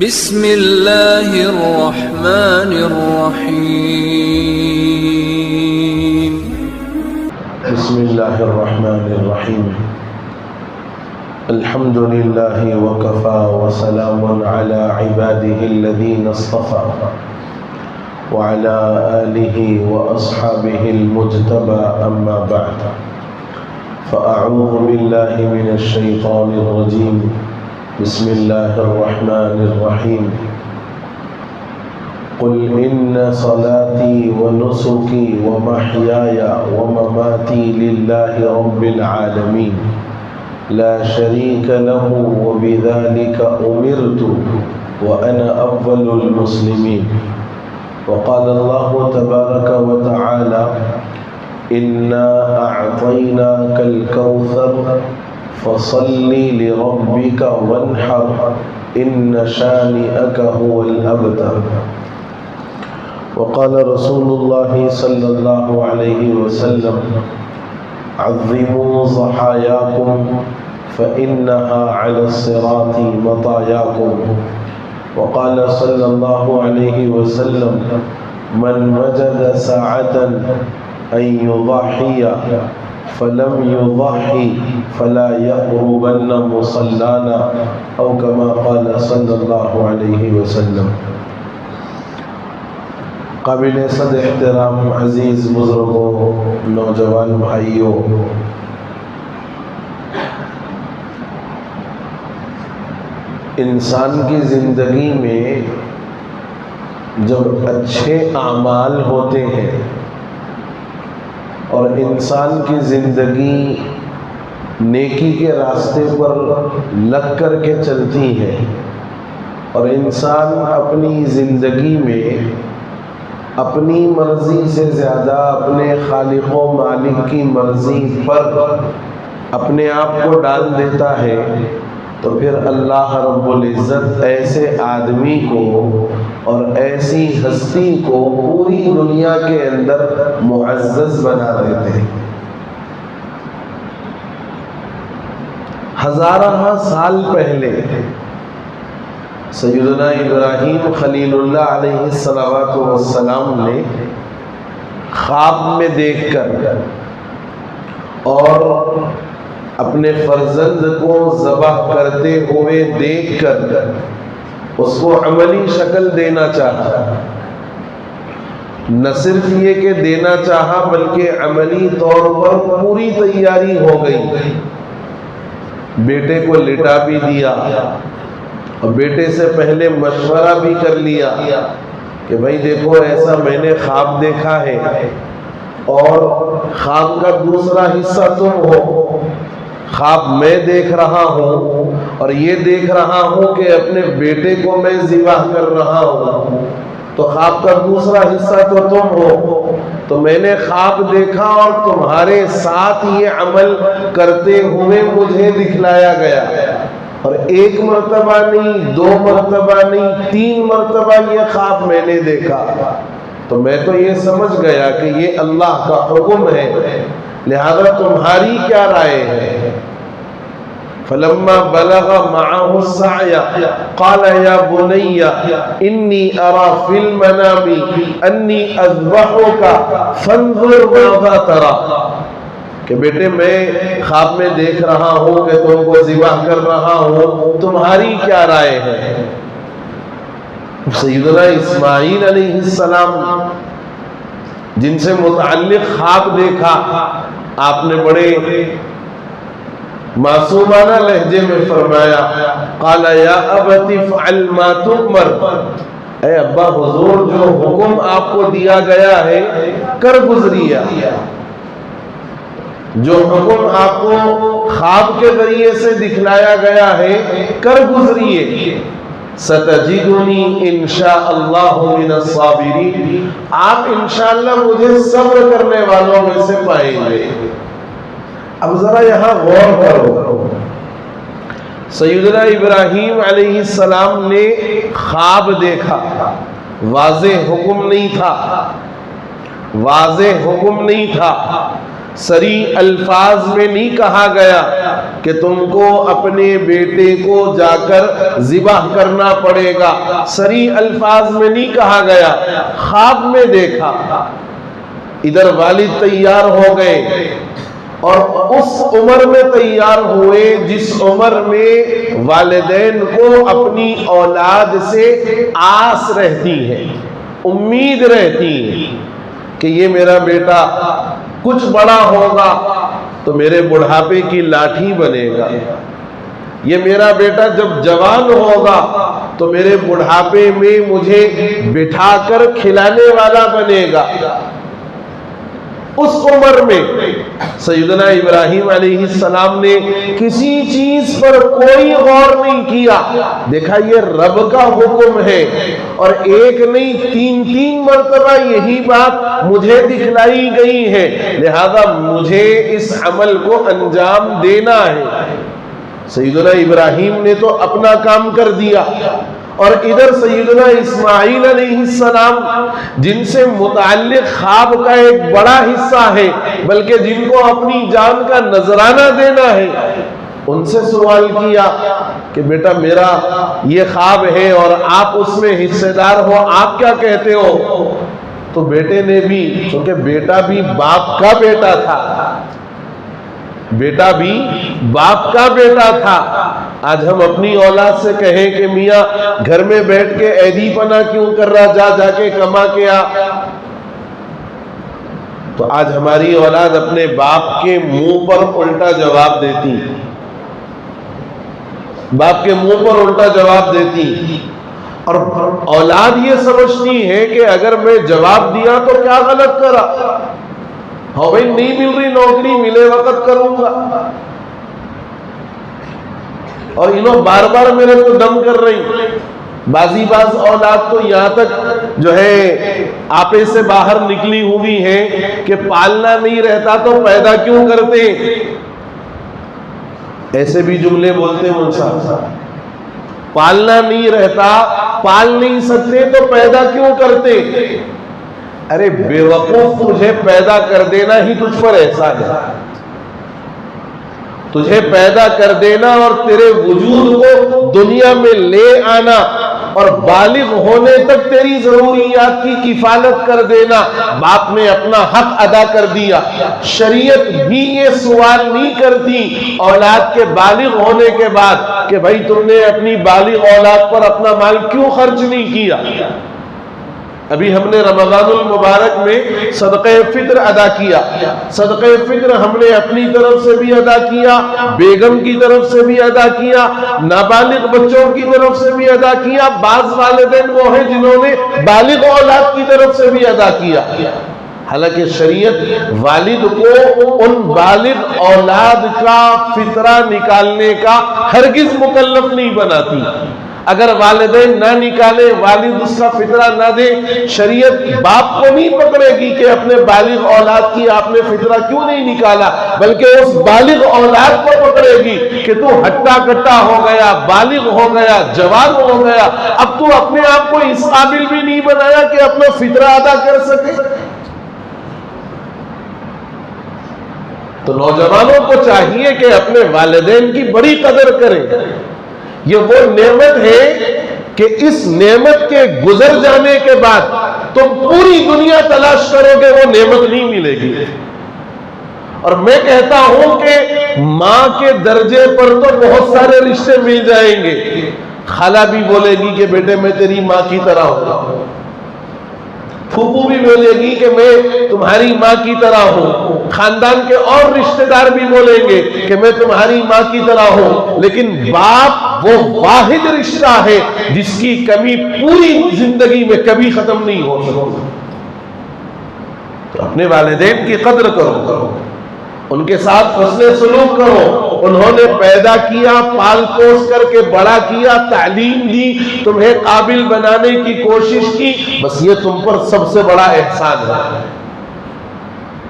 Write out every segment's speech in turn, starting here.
بسم اللہ الرحمن الرحیم بسم اللہ الرحمن الرحیم الحمد للہ وکفا وسلام علی عباده الذین اصطفى وعلى آلہ واصحابہ المجتبى اما بعد فاعوذ باللہ من الشیطان الرجیم بسم اللہ الرحمن الرحیم قل ان صلاتي ونسكي ومحياي ومماتي لله رب العالمين لا شريك له وبذلك أمرت وأنا أول المسلمين وقال الله تبارك وتعالى إنا أعطيناك الكوثر فصل لربك وانحر إن شانئك هو الأبتر وقال رسول الله صلى الله عليه وسلم عظموا ضحاياكم فإنها على الصراط مطاياكم وقال صلى الله عليه وسلم من وجد ساعة أن يضحي فلم يضحي فلا يقربن مصلانا أو كما قال صلى الله عليه وسلم. قابل صد احترام عزیز بزرگوں، نوجوان بھائیوں، انسان کی زندگی میں جب اچھے اعمال ہوتے ہیں اور انسان کی زندگی نیکی کے راستے پر لگ کر کے چلتی ہے اور انسان اپنی زندگی میں اپنی مرضی سے زیادہ اپنے خالق و مالک کی مرضی پر اپنے آپ کو ڈال دیتا ہے تو پھر اللہ رب العزت ایسے آدمی کو اور ایسی ہستی کو پوری دنیا کے اندر معزز بنا دیتے ہیں. ہزارہ سال پہلے سیدنا ابراہیم خلیل اللہ علیہ السلام نے خواب میں دیکھ کر اور اپنے فرزند کو ذبح کرتے ہوئے دیکھ کر اس کو عملی شکل دینا چاہا. نہ صرف یہ کہ دینا چاہا بلکہ عملی طور پر پوری تیاری ہو گئی. بیٹے کو لٹا بھی دیا اور بیٹے سے پہلے مشورہ بھی کر لیا کہ بھائی دیکھو ایسا میں نے خواب دیکھا ہے اور خواب کا دوسرا حصہ تم ہو. خواب میں دیکھ رہا ہوں اور یہ دیکھ رہا ہوں کہ اپنے بیٹے کو میں ذبح کر رہا ہوں، تو خواب کا دوسرا حصہ تو تم ہو. تو میں نے خواب دیکھا اور تمہارے ساتھ یہ عمل کرتے ہوئے مجھے دکھلایا گیا، اور ایک مرتبہ نہیں، دو مرتبہ نہیں، 3 مرتبہ یہ خواب میں نے دیکھا. تو میں تو یہ سمجھ گیا کہ یہ اللہ کا حکم ہے، لہذا تمہاری کیا رائے ہے؟ فلما بلغ معه السعي قال يا بني إني أرى في المنام أني أذبحك فانظر ماذا ترى. کہ بیٹے میں خواب میں دیکھ رہا ہوں کہ تم کو ذبح کر رہا ہوں، تمہاری کیا رائے ہے؟ سیدنا اسماعیل علیہ السلام جن سے متعلق خواب دیکھا، آپ نے بڑے معصومانہ لہجے میں فرمایا قال یا ابت افعل ما تؤمر، اے ابا حضور جو حکم آپ کو دیا گیا ہے کر گزریے. جو حکم آپ کو خواب کے ذریعے سے دکھلایا گیا ہے کر گزریے. ستجدنی انشاء اللہ من الصابرین، آپ انشاءاللہ مجھے صبر کرنے والوں میں سے پائیں گے. اب ذرا یہاں غور کرو، سیدنا ابراہیم علیہ السلام نے خواب دیکھا، واضح حکم نہیں تھا، واضح حکم نہیں تھا، سری الفاظ میں نہیں کہا گیا کہ تم کو اپنے بیٹے کو جا کر ذبح کرنا پڑے گا، سری الفاظ میں نہیں کہا گیا، خواب میں دیکھا۔ ادھر والد تیار ہو گئے اور اس عمر میں تیار ہوئے جس عمر میں والدین کو اپنی اولاد سے آس رہتی ہے، امید رہتی ہے کہ یہ میرا بیٹا کچھ بڑا ہوگا تو میرے بڑھاپے کی لاٹھی بنے گا، یہ میرا بیٹا جب جوان ہوگا تو میرے بڑھاپے میں مجھے بٹھا کر کھلانے والا بنے گا۔ اس عمر میں سیدنا ابراہیم علیہ السلام نے کسی چیز پر کوئی غور نہیں کیا، دیکھا یہ رب کا حکم ہے اور ایک نہیں تین مرتبہ یہی بات مجھے دکھلائی گئی ہے، لہذا مجھے اس عمل کو انجام دینا ہے۔ سیدنا ابراہیم نے تو اپنا کام کر دیا، اور ادھر سیدنا اسماعیل علیہ السلام جن سے متعلق خواب کا ایک بڑا حصہ ہے، بلکہ جن کو اپنی جان کا نذرانہ دینا ہے، ان سے سوال کیا کہ بیٹا میرا یہ خواب ہے اور آپ اس میں حصے دار ہو، آپ کیا کہتے ہو؟ تو بیٹے نے بھی، چونکہ بیٹا بھی باپ کا بیٹا تھا، بیٹا بھی باپ کا بیٹا تھا۔ آج ہم اپنی اولاد سے کہیں کہ میاں گھر میں بیٹھ کے ایدی پنا کیوں کر رہا، جا کے کما کے آ، تو آج ہماری اولاد اپنے باپ کے منہ پر الٹا جواب دیتی، باپ کے منہ پر الٹا جواب دیتی، اور اولاد یہ سمجھتی ہے کہ اگر میں جواب دیا تو کیا غلط کرا، ہاں بھائی نہیں مل رہی نوکری، ملے وقت کروں گا، اور انہوں بار بار میرے کو دم کر رہی۔ بعضی باز اولاد تو یہاں تک جو ہے آپے سے باہر نکلی ہوئی ہے کہ پالنا نہیں رہتا تو پیدا کیوں کرتے، ایسے بھی جملے بولتے ہیں منصا، پالنا نہیں رہتا، پال نہیں سکتے تو پیدا کیوں کرتے؟ ارے بے وقوف، تجھے پیدا کر دینا ہی تجھ پر احسان ہے، تجھے پیدا کر دینا اور تیرے وجود کو دنیا میں لے آنا اور بالغ ہونے تک تیری ضروریات کی کفالت کر دینا، باپ نے اپنا حق ادا کر دیا۔ شریعت بھی یہ سوال نہیں کرتی اولاد کے بالغ ہونے کے بعد کہ بھائی تم نے اپنی بالغ اولاد پر اپنا مال کیوں خرچ نہیں کیا۔ ابھی ہم نے رمضان المبارک میں صدقہ فطر ادا کیا، صدقہ فطر ہم نے اپنی طرف سے بھی ادا کیا، بیگم کی طرف سے بھی ادا کیا، نابالغ بچوں کی طرف سے بھی ادا کیا، بعض والدین وہ ہیں جنہوں نے بالغ اولاد کی طرف سے بھی ادا کیا۔ حالانکہ شریعت والد کو ان بالغ اولاد کا فطرہ نکالنے کا ہرگز مکلف نہیں بناتی۔ اگر والدین نہ نکالے، والد اس کا فطرہ نہ دے، شریعت باپ کو نہیں پکڑے گی کہ اپنے بالغ اولاد کی آپ نے فطرہ کیوں نہیں نکالا، بلکہ اس بالغ اولاد کو پکڑے گی کہ تو ہٹا کٹا ہو گیا، بالغ ہو گیا، جوان ہو گیا، اب تو اپنے آپ کو اس قابل بھی نہیں بنایا کہ اپنا فطرہ ادا کر سکے۔ تو نوجوانوں کو چاہیے کہ اپنے والدین کی بڑی قدر کریں۔ یہ وہ نعمت ہے کہ اس نعمت کے گزر جانے کے بعد تم پوری دنیا تلاش کرو گے، وہ نعمت نہیں ملے گی۔ اور میں کہتا ہوں کہ ماں کے درجے پر تو بہت سارے رشتے مل جائیں گے، خالہ بھی بولے گی کہ بیٹے میں تیری ماں کی طرح ہوں، پھوپھو بھی بولے گی کہ میں تمہاری ماں کی طرح ہوں، خاندان کے اور رشتہ دار بھی بولیں گے کہ میں تمہاری ماں کی طرح ہوں، لیکن باپ وہ واحد رشتہ ہے جس کی کمی پوری زندگی میں کبھی ختم نہیں ہو سکتی۔ تو اپنے والدین کی قدر کرو، ان کے ساتھ حسن سلوک کرو، انہوں نے پیدا کیا، پال پوس کر کے بڑا کیا، تعلیم دی، تمہیں قابل بنانے کی کوشش کی، بس یہ تم پر سب سے بڑا احسان ہے۔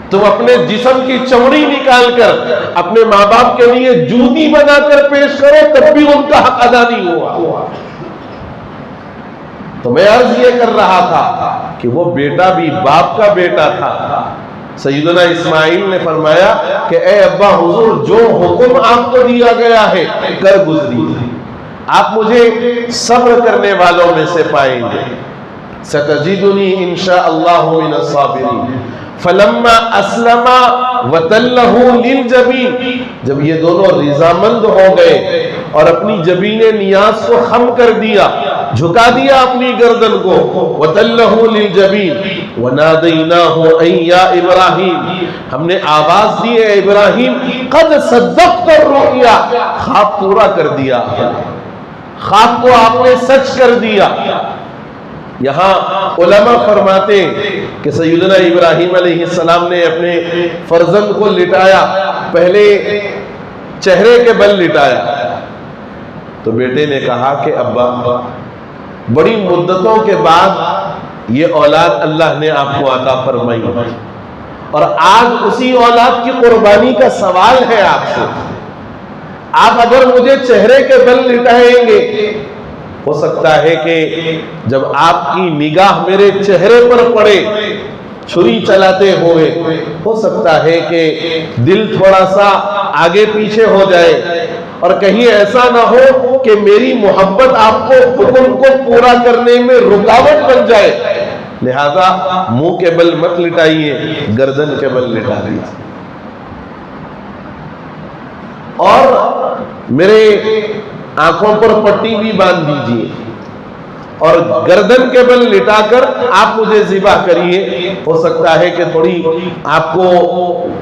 تم اپنے جسم کی چمڑی نکال کر اپنے ماں باپ کے لیے جوتی بنا کر پیش کرو، تب بھی ان کا حق ادا نہیں ہوا۔ تو میں عرض یہ کر رہا تھا کہ وہ بیٹا بھی باپ کا بیٹا تھا، سیدنا اسماعیل نے فرمایا کہ اے ابا حضور، جو حکم آپ کو دیا گیا ہے کر گزری، آپ مجھے صبر کرنے والوں میں سے پائیں گے. ستجدنی انشاءاللہ من الصابرین. فلما اسلم وتلہ للجبین، جب یہ دونوں رضامند ہو گئے اور اپنی جبین نیاز کو خم کر دیا، جھکا دیا اپنی گردن کو، وتلہ للجبین ونادیناہ ان یا ابراہیم، ہم نے آواز دی اے ابراہیم، قد صدقت الرؤیا، خواب پورا کر دیا، خواب کو آپ نے سچ کر دیا. یہاں علماء فرماتے کہ سیدنا ابراہیم علیہ السلام نے اپنے فرزند کو لٹایا، پہلے چہرے کے بل لٹایا، تو بیٹے نے کہا کہ ابا، بڑی مدتوں کے بعد یہ اولاد اللہ نے آپ کو عطا فرمائی، اور آج اسی اولاد کی قربانی کا سوال ہے آپ سے. آپ اگر مجھے چہرے کے بل لٹائیں گے، ہو سکتا ہے کہ جب آپ کی نگاہ میرے چہرے پر پڑے چھری چلاتے ہوئے، ہو سکتا ہے کہ دل تھوڑا سا آگے پیچھے ہو جائے، اور کہیں ایسا نہ ہو کہ میری محبت آپ کو حکم کو پورا کرنے میں رکاوٹ بن جائے. لہذا منہ کے بل مت لٹائیے، گردن کے بل لٹا دیجیے، اور میرے آنکھوں پر پٹی بھی باندھ دیجیے، اور گردن کے بل لٹا کر آپ مجھے ذبح کریے. ہو سکتا ہے کہ تھوڑی آپ کو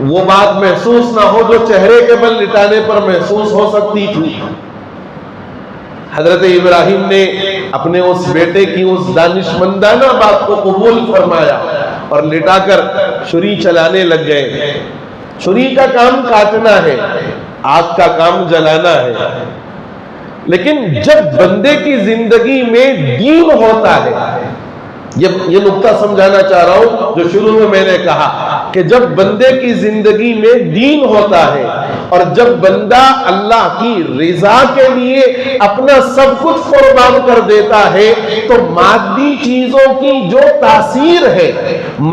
وہ بات محسوس نہ ہو جو چہرے کے بل لٹانے پر محسوس ہو سکتی تھی. حضرت ابراہیم نے اپنے اس بیٹے کی اس دانشمندانہ بات کو قبول فرمایا اور لٹا کر چھری چلانے لگ گئے. چھری کا کام کاٹنا ہے، آگ کا کام جلانا ہے، لیکن جب بندے کی زندگی میں دین ہوتا ہے، یہ نقطہ سمجھانا چاہ رہا ہوں جو شروع میں نے کہا کہ جب بندے کی زندگی میں دین ہوتا ہے اور جب بندہ اللہ کی رضا کے لیے اپنا سب کچھ قربان کر دیتا ہے، تو مادی چیزوں کی جو تاثیر ہے،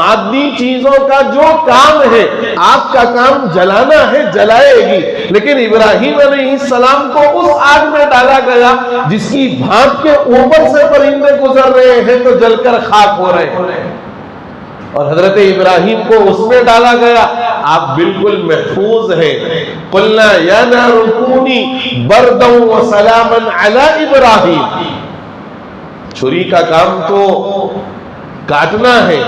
مادی چیزوں کا جو کام ہے، آپ کا کام جلانا ہے، جلائے گی. لیکن ابراہیم علیہ السلام کو اس آگ میں ڈالا گیا جس کی بھاپ کے اوپر سے پرندے گزر رہے ہیں تو جل کر خاک ہو رہے ہیں، اور حضرت ابراہیم کو اس میں ڈالا گیا، آپ بالکل محفوظ ہیں. قلنا یا نار کونی بردا وسلاما علی ابراہیم. چھری کا کام تو کاٹنا ہے،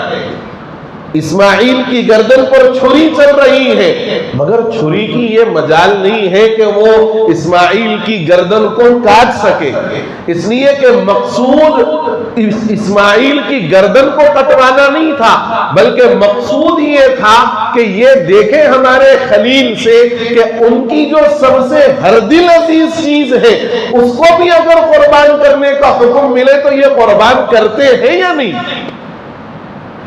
اسماعیل کی گردن پر چھری چل رہی ہے، مگر چھری کی یہ مجال نہیں ہے کہ وہ اسماعیل کی گردن کو کاٹ سکے، اس لیے کہ مقصود اسماعیل کی گردن کو کٹوانا نہیں تھا، بلکہ مقصود یہ تھا کہ یہ دیکھیں ہمارے خلیل سے کہ ان کی جو سب سے ہر دل عزیز چیز ہے اس کو بھی اگر قربان کرنے کا حکم ملے تو یہ قربان کرتے ہیں یا نہیں.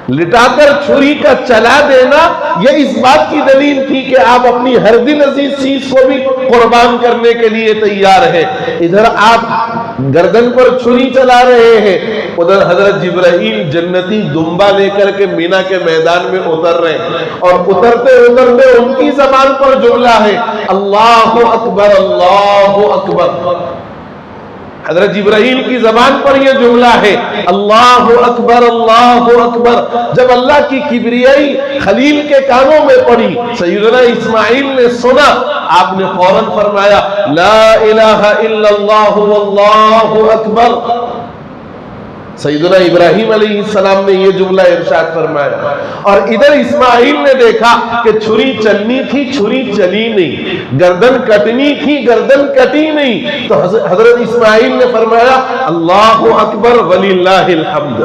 لٹا کر چھری کا چلا دینا یہ اس بات کی دلیل تھی کہ آپ اپنی ہر دل عزیز چیز کو بھی قربان کرنے کے لیے تیار ہیں. ادھر آپ گردن پر چھری چلا رہے ہیں، ادھر حضرت جبرائیل جنتی دمبا لے کر کے مینا کے میدان میں اتر رہے ہیں، اور اترتے اترتے ان کی زبان پر جملہ ہے اللہ اکبر اللہ اکبر. حضرت جبرائیل کی زبان پر یہ جملہ ہے اللہ اکبر اللہ اکبر. جب اللہ کی کبریائی خلیل کے کانوں میں پڑی، سیدنا اسماعیل نے سنا، آپ نے فوراً فرمایا لا الہ الا اللہ واللہ اکبر. سیدنا ابراہیم علیہ السلام نے یہ جملہ ارشاد فرمایا، اور ادھر اسماعیل نے دیکھا کہ چھری چلنی تھی، چھری چلی نہیں، گردن کٹنی تھی، گردن کٹی نہیں. تو حضرت اسماعیل نے فرمایا اللہ اکبر وللہ الحمد.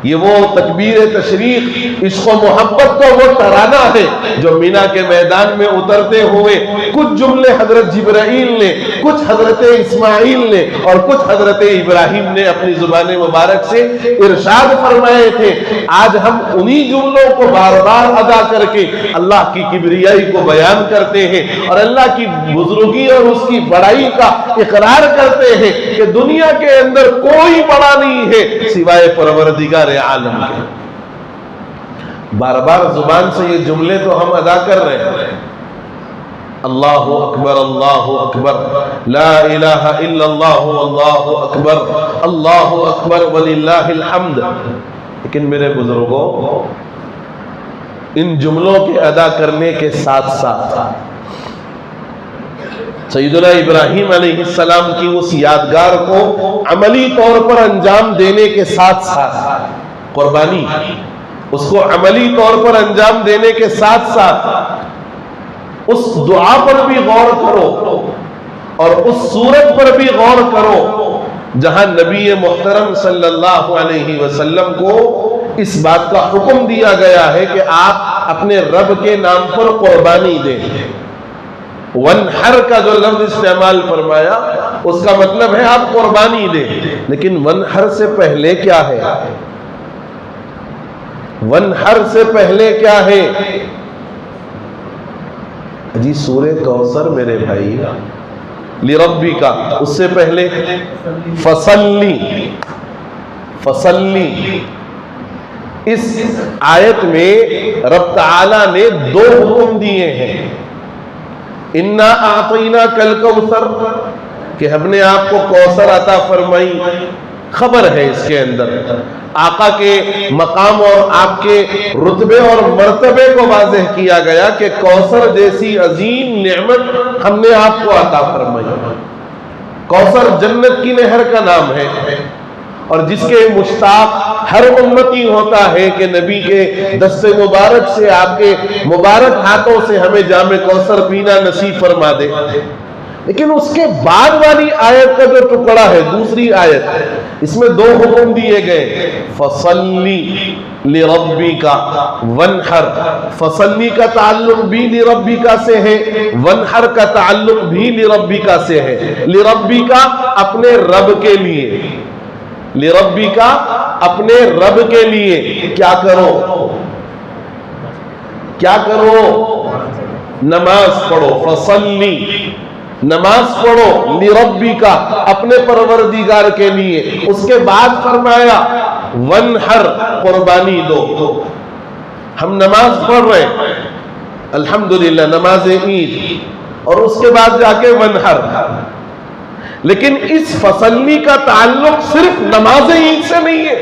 یہ وہ تکبیر تشریق، عشق و محبت کا وہ ترانہ ہے جو مینا کے میدان میں اترتے ہوئے کچھ جملے حضرت جبرائیل نے، کچھ حضرت اسماعیل نے اور کچھ حضرت ابراہیم نے اپنی زبان مبارک سے ارشاد فرمائے تھے. آج ہم انہی جملوں کو بار بار ادا کر کے اللہ کی کبریائی کو بیان کرتے ہیں اور اللہ کی بزرگی اور اس کی بڑائی کا اقرار کرتے ہیں کہ دنیا کے اندر کوئی بڑا نہیں ہے سوائے پروردگار عالم کے. بار بار زبان سے یہ جملے تو ہم ادا کر رہے ہیں، اللہ اکبر لا الہ الا اللہ واللہ اکبر وللہ الحمد، لیکن میرے بزرگوں ان جملوں کے ادا کرنے کے ساتھ ساتھ سیدنا ابراہیم علیہ السلام کی اس یادگار کو عملی طور پر انجام دینے کے ساتھ ساتھ قربانی، اس کو عملی طور پر انجام دینے کے ساتھ ساتھ اس دعا پر بھی غور کرو اور اس سورت پر بھی غور کرو جہاں نبی محترم صلی اللہ علیہ وسلم کو اس بات کا حکم دیا گیا ہے کہ آپ اپنے رب کے نام پر قربانی دیں۔ ونحر کا جو لفظ استعمال فرمایا اس کا مطلب ہے آپ قربانی دیں، لیکن ونحر سے پہلے کیا ہے؟ ونحر سے پہلے کیا ہے؟ جی سورہ کوثر میرے بھائی، لربی کا، اس سے پہلے فصلی۔ اس آیت میں رب تعالیٰ نے دو حکم دیے ہیں، انا اعطیناک الکوثر کہ ہم نے آپ کو کوثر عطا فرمائی، خبر ہے اس کے اندر آقا کے مقام اور آپ کے رتبے اور مرتبے کو واضح کیا گیا کہ کوثر جیسی عظیم نعمت ہم نے آپ کو عطا فرمائی۔ کوثر جنت کی نہر کا نام ہے اور جس کے مشتاق ہر امتی ہوتا ہے کہ نبی کے دست مبارک سے، آپ کے مبارک ہاتھوں سے ہمیں جام کوثر پینا نصیب فرما دے۔ لیکن اس کے بعد والی آیت کا جو ٹکڑا ہے، دوسری آیت، اس میں دو حکم دیے گئے، فصلی لربک ونحر۔ فصلی کا تعلق بھی لربک سے ہے، ونحر کا تعلق بھی لربک سے ہے۔ لربک اپنے رب کے لیے، لربک اپنے رب کے لیے کیا کرو؟ کیا کرو؟ نماز پڑھو۔ فصلی، نماز پڑھو، لربک اپنے پروردگار کے لیے۔ اس کے بعد فرمایا ونحر، قربانی دو۔ ہم نماز پڑھ رہے ہیں الحمدللہ، نماز عید، اور اس کے بعد جا کے ونحر۔ لیکن اس فصلی کا تعلق صرف نماز عید سے نہیں ہے،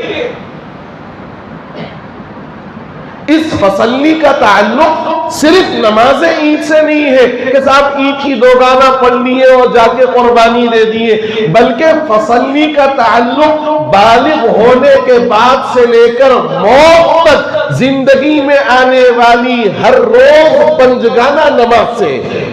اس فصلی کا تعلق صرف نماز عید سے نہیں ہے کہ صاحب عید کی دو گانا پڑھ لیے اور جا کے قربانی دے دیے، بلکہ فصلی کا تعلق بالغ ہونے کے بعد سے لے کر موت تک زندگی میں آنے والی ہر روز پنجگانہ نماز سے ہے۔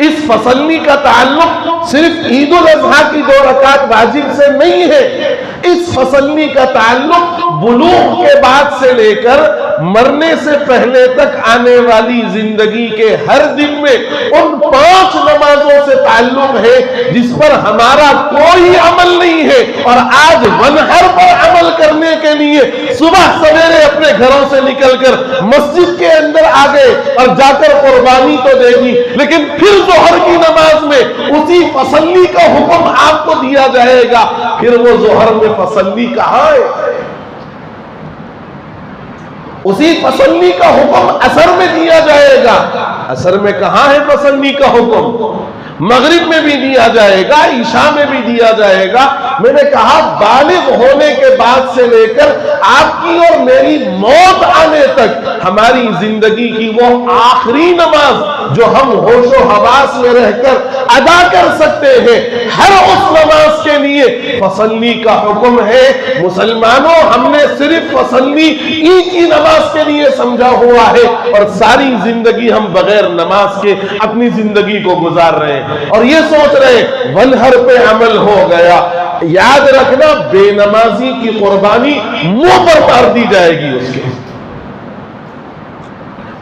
اس فصلی کا تعلق صرف عید الاضحیٰ کی 2 رکعت واجب سے نہیں ہے، اس فصلی کا تعلق بلوغ کے بعد سے لے کر مرنے سے پہلے تک آنے والی زندگی کے ہر دن میں ان 5 نمازوں سے تعلق ہے جس پر ہمارا کوئی عمل نہیں ہے۔ اور آج ونحر پر عمل کرنے کے لیے صبح سویرے اپنے گھروں سے نکل کر مسجد کے اندر آ گئے اور جا کر قربانی تو دے دی، لیکن پھر ظہر کی نماز میں اسی فصلی کا حکم آپ کو دیا جائے گا، پھر وہ ظہر میں فصلی کہاں ہے؟ اسی فصلی کا حکم عصر میں دیا جائے گا، عصر میں کہاں ہے فصلی کا حکم؟ مغرب میں بھی دیا جائے گا، عشاء میں بھی دیا جائے گا۔ میں نے کہا بالغ ہونے کے بعد سے لے کر آپ کی اور میری موت آنے تک ہماری زندگی کی وہ آخری نماز جو ہم ہوش و حواس میں رہ کر ادا کر سکتے ہیں، ہر اس نماز کے لیے فصلی کا حکم ہے۔ مسلمانوں، ہم نے صرف فصلی عید کی نماز کے لیے سمجھا ہوا ہے اور ساری زندگی ہم بغیر نماز کے اپنی زندگی کو گزار رہے ہیں اور یہ سوچ رہے ونحر پہ عمل ہو گیا۔ یاد رکھنا، بے نمازی کی قربانی منہ پر مار دی جائے گی، اس کے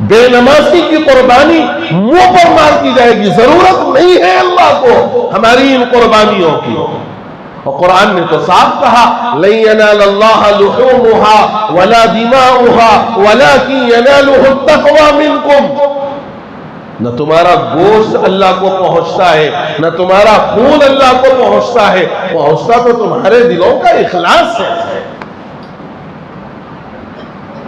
بے نمازی کی قربانی منہ پر مار دی جائے گی۔ ضرورت نہیں ہے اللہ کو ہماری ان قربانیوں کی، اور قرآن نے تو صاف کہا لَن يَنَالَ اللَّهَ لُحُومُهَا وَلَا دِمَاؤُهَا وَلَكِنْ يَنَالُهُ التَّقْوَى مِنْكُمْ۔ نہ تمہارا گوشت اللہ کو پہنچتا ہے، نہ تمہارا خون اللہ کو پہنچتا ہے، پہنچتا تو تمہارے دلوں کا اخلاص ہے۔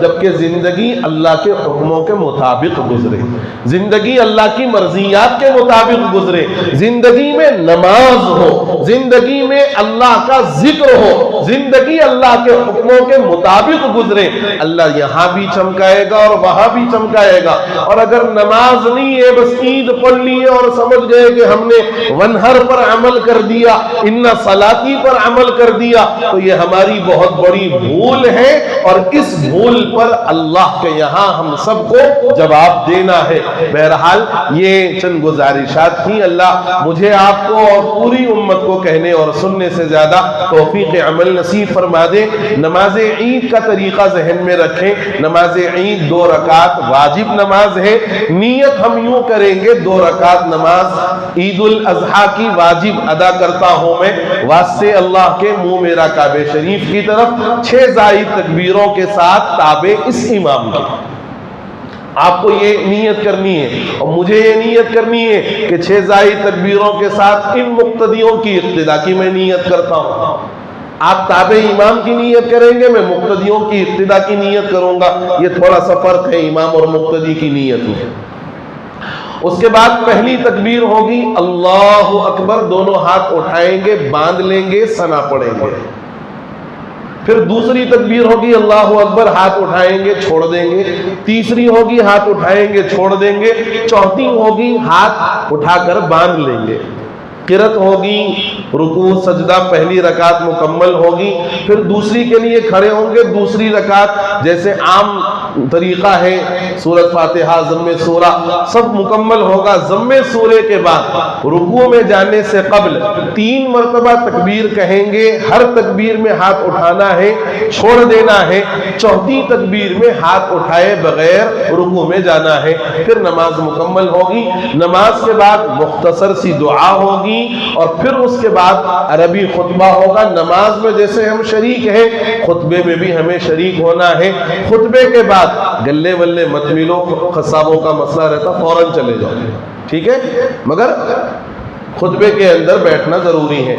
جبکہ زندگی اللہ کے حکموں کے مطابق گزرے، زندگی اللہ کی مرضیات کے مطابق گزرے، زندگی میں نماز ہو، زندگی میں اللہ کا ذکر ہو، زندگی اللہ کے حکموں کے مطابق گزرے، اللہ یہاں بھی چمکائے گا اور وہاں بھی چمکائے گا۔ اور اگر نماز نہیں ہے، بس عید پڑھ لی ہے اور سمجھ گئے کہ ہم نے ونہر پر عمل کر دیا، ان صلاتی پر عمل کر دیا، تو یہ ہماری بہت بڑی بھول ہے، اور اس بھول پر اللہ کے یہاں ہم سب کو جواب دینا ہے۔ بہرحال یہ چند گزارشات تھیں، اللہ مجھے، آپ کو اور پوری امت کو کہنے اور سننے سے زیادہ توفیق عمل نصیب فرما دے۔ نماز عید کا طریقہ ذہن میں رکھیں، نماز عید 2 رکعت واجب نماز ہے، نیت ہم یوں کریں گے 2 رکعت نماز عید الاضحیٰ کی واجب ادا کرتا ہوں میں، واسطے اللہ کے، منہ میرا کعبہ شریف کی طرف، 6 زائد تکبیروں کے ساتھ تابع اس امام کے۔ آپ کو یہ نیت کرنی ہے اور مجھے یہ نیت کرنی ہے کہ 6 زائد تکبیروں کے ساتھ ان مقتدیوں کی اقتداء کی میں نیت کرتا ہوں۔ آپ تابع امام کی نیت کریں گے، میں مقتدیوں کی اقتداء کی نیت کروں گا۔ یہ تھوڑا سا فرق ہے امام اور مقتدی کی نیت میں۔ اس کے بعد پہلی تکبیر ہوگی اللہ اکبر، دونوں ہاتھ اٹھائیں گے، باندھ لیں گے، ثنا پڑھیں گے۔ پھر دوسری تکبیر ہوگی اللہ اکبر، ہاتھ اٹھائیں گے، چھوڑ دیں گے۔ تیسری ہوگی ہاتھ اٹھائیں گے، چھوڑ دیں گے۔ چوتھی ہوگی ہاتھ اٹھا کر باندھ لیں گے۔ قرأت ہوگی، رکوع سجدہ، پہلی رکعت مکمل ہوگی۔ پھر دوسری کے لیے کھڑے ہوں گے، دوسری رکعت جیسے عام طریقہ ہے، سورۃ فاتحہ، ضم سورہ سب مکمل ہوگا۔ ضم سورے کے بعد رکوع میں جانے سے قبل 3 مرتبہ تکبیر کہیں گے، ہر تکبیر میں ہاتھ اٹھانا ہے، چھوڑ دینا ہے۔ چوتھی تکبیر میں ہاتھ اٹھائے بغیر رکوع میں جانا ہے۔ پھر نماز مکمل ہوگی۔ نماز کے بعد مختصر سی دعا ہوگی اور پھر اس کے بعد عربی خطبہ ہوگا۔ نماز میں جیسے ہم شریک ہیں، خطبے میں بھی ہمیں شریک ہونا ہے۔ خطبے کے بعد گلے ولے مت ملو، قصابوں کا مسئلہ رہتا فوراً چلے جاؤ، ٹھیک ہے، مگر خطبے کے اندر بیٹھنا ضروری ہے۔